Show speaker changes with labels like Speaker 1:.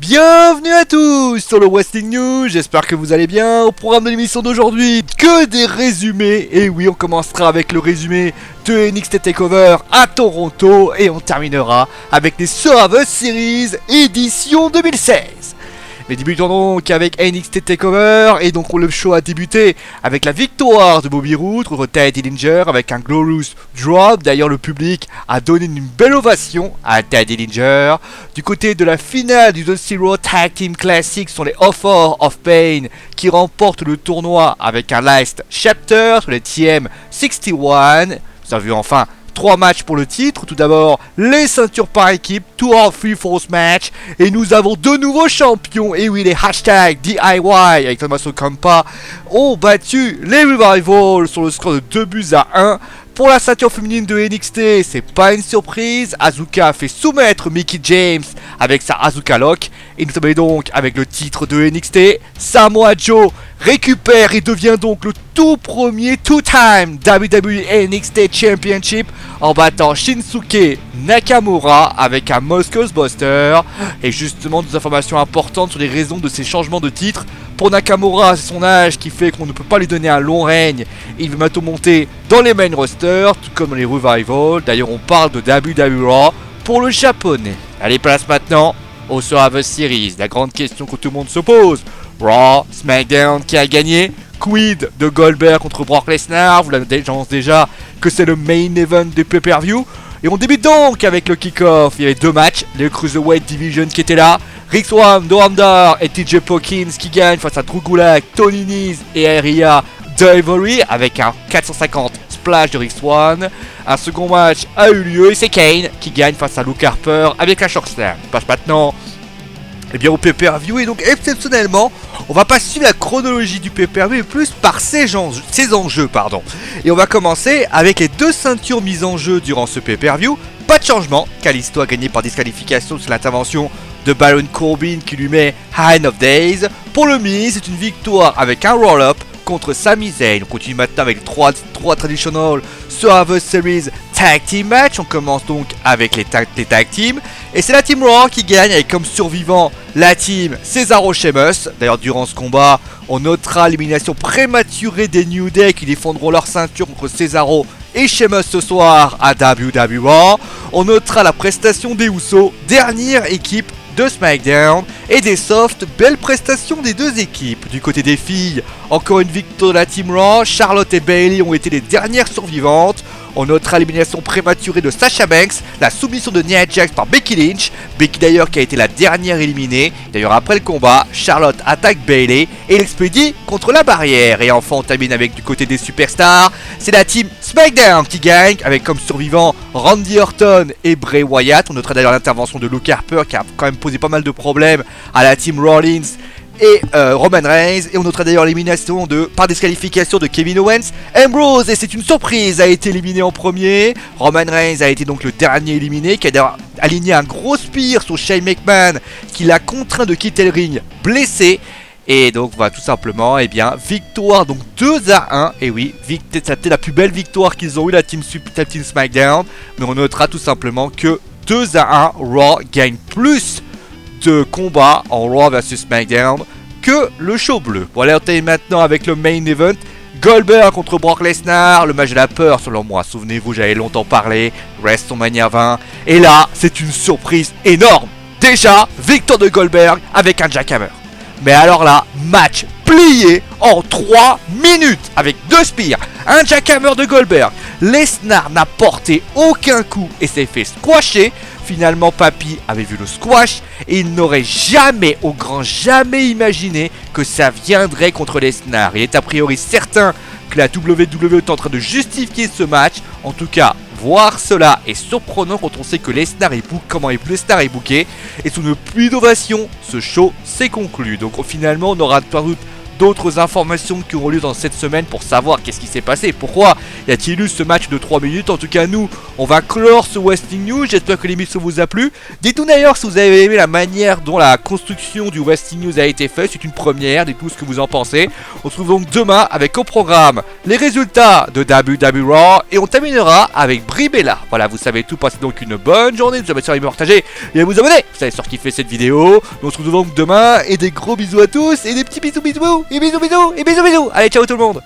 Speaker 1: Bienvenue à tous sur le Wrestling News, j'espère que vous allez bien. Au programme de l'émission d'aujourd'hui, que des résumés. Et oui, on commencera avec le résumé de NXT TakeOver à Toronto. Et on terminera avec les Survivor Series édition 2016. Mais débutons donc avec NXT TakeOver, et donc le show a débuté avec la victoire de Bobby Roode contre Teddy Dillinger avec un Glorious Drop. D'ailleurs le public a donné une belle ovation à Teddy Dillinger. Du côté de la finale du The Zero Tag Team Classic, sont les Author of Pain qui remportent le tournoi avec un last chapter sur les TM 61. Vous avez vu enfin 3 matchs pour le titre. Tout d'abord, les ceintures par équipe, 2 or 3 falls match. Et nous avons deux nouveaux champions. Et oui, les hashtags DIY avec Tommaso Ciampa ont battu les Revival sur le score de 2-1. Pour la ceinture féminine de NXT, c'est pas une surprise. Asuka a fait soumettre Mickie James avec sa Asuka Lock. Et nous sommes donc avec le titre de NXT. Samoa Joe récupère et devient donc le tout premier two-time WWE NXT Championship en battant Shinsuke Nakamura avec un Moscow's Buster. Et justement, des informations importantes sur les raisons de ces changements de titre. Pour Nakamura, c'est son âge qui fait qu'on ne peut pas lui donner un long règne. Il veut maintenant monter dans les main rosters, tout comme dans les Revival. D'ailleurs, on parle de WWE Raw pour le japonais. Allez, place maintenant au Survivor Series. La grande question que tout le monde se pose: Raw, SmackDown, qui a gagné? Quid de Goldberg contre Brock Lesnar? Vous l'avez déjà que c'est le main event du pay-per-view. Et on débute donc avec le kick-off. Il y avait deux matchs, les Cruiserweight Division qui étaient là. Rick Swann, Noam Dar et TJ Hawkins qui gagnent face à Drew Gulak, Tony Nese et Aria Daivari avec un 450 splash de Rick Swann. Un second match a eu lieu et c'est Kane qui gagne face à Luke Harper avec un chokeslam. On passe maintenant au pay-per-view, et donc exceptionnellement on va pas suivre la chronologie du pay-per-view mais plus par ses enjeux. Et on va commencer avec les deux ceintures mises en jeu durant ce pay-per-view. Pas de changement, Kalisto a gagné par disqualification sur l'intervention de Baron Corbin qui lui met Hand of Days. Pour le Miz, c'est une victoire avec un roll-up contre Sami Zayn. On continue maintenant avec 3 traditional Survivor Series Tag Team Match. On commence donc avec les tag teams. Et c'est la Team Raw qui gagne avec comme survivant la team Cesaro Sheamus. D'ailleurs, durant ce combat, on notera l'élimination prématurée des New Day qui défendront leur ceinture contre Cesaro et Sheamus ce soir à WWE Raw. On notera la prestation des Usos, dernière équipe de SmackDown, et des softs, belle prestation des deux équipes. Du côté des filles, encore une victoire de la Team Raw. Charlotte et Bayley ont été les dernières survivantes. On notera l'élimination prématurée de Sasha Banks, la soumission de Nia Jax par Becky Lynch. Becky d'ailleurs qui a été la dernière éliminée. D'ailleurs après le combat, Charlotte attaque Bayley et l'expédie contre la barrière. Et enfin on termine avec du côté des superstars. C'est la team SmackDown qui gagne avec comme survivants Randy Orton et Bray Wyatt. On notera d'ailleurs l'intervention de Luke Harper qui a quand même posé pas mal de problèmes à la team Rollins et Roman Reigns. Et on notera d'ailleurs l'élimination par disqualification de Kevin Owens. Ambrose, et c'est une surprise, a été éliminé en premier. Roman Reigns a été donc le dernier éliminé, qui a d'ailleurs aligné un gros spear sur Shane McMahon qui l'a contraint de quitter le ring blessé. Et donc voilà, tout simplement, victoire donc 2-1. Et oui, c'était la plus belle victoire qu'ils ont eu, la team SmackDown. Mais on notera tout simplement que 2-1, Raw gagne plus de combats en Raw vs SmackDown que le show bleu. Bon, allez, on termine maintenant avec le main event. Goldberg contre Brock Lesnar, le match de la peur selon moi. Souvenez-vous, j'avais longtemps parlé, WrestleMania 20. Et là, c'est une surprise énorme. Déjà, victoire de Goldberg avec un jackhammer. Mais alors là, match plié en 3 minutes avec 2 spears, un jackhammer de Goldberg. Lesnar n'a porté aucun coup et s'est fait squasher. Finalement, Papy avait vu le squash et il n'aurait jamais, au grand jamais imaginé que ça viendrait contre Lesnar. Il est a priori certain que la WWE est en train de justifier ce match. En tout cas, voir cela est surprenant quand on sait que Lesnar est booké. Et sous une pluie d'ovations, ce show s'est conclu. Donc finalement, on aura sans doute d'autres informations qui auront lieu dans cette semaine pour savoir qu'est-ce qui s'est passé, pourquoi y a-t-il eu ce match de 3 minutes. En tout cas nous, on va clore ce Wrestling News, j'espère que l'émission vous a plu. Dites-nous d'ailleurs si vous avez aimé la manière dont la construction du Wrestling News a été faite, c'est une première, dites-nous ce que vous en pensez. On se retrouve donc demain avec au programme les résultats de WWE Raw et on terminera avec Brie Bella. Voilà, vous savez tout, passez donc une bonne journée, vous abonnez sur partager et à vous abonner. Vous savez sur qui fait cette vidéo. On se retrouve donc demain et des gros bisous à tous et des petits bisous bisous et bisous bisous et bisous bisous. Allez, ciao tout le monde.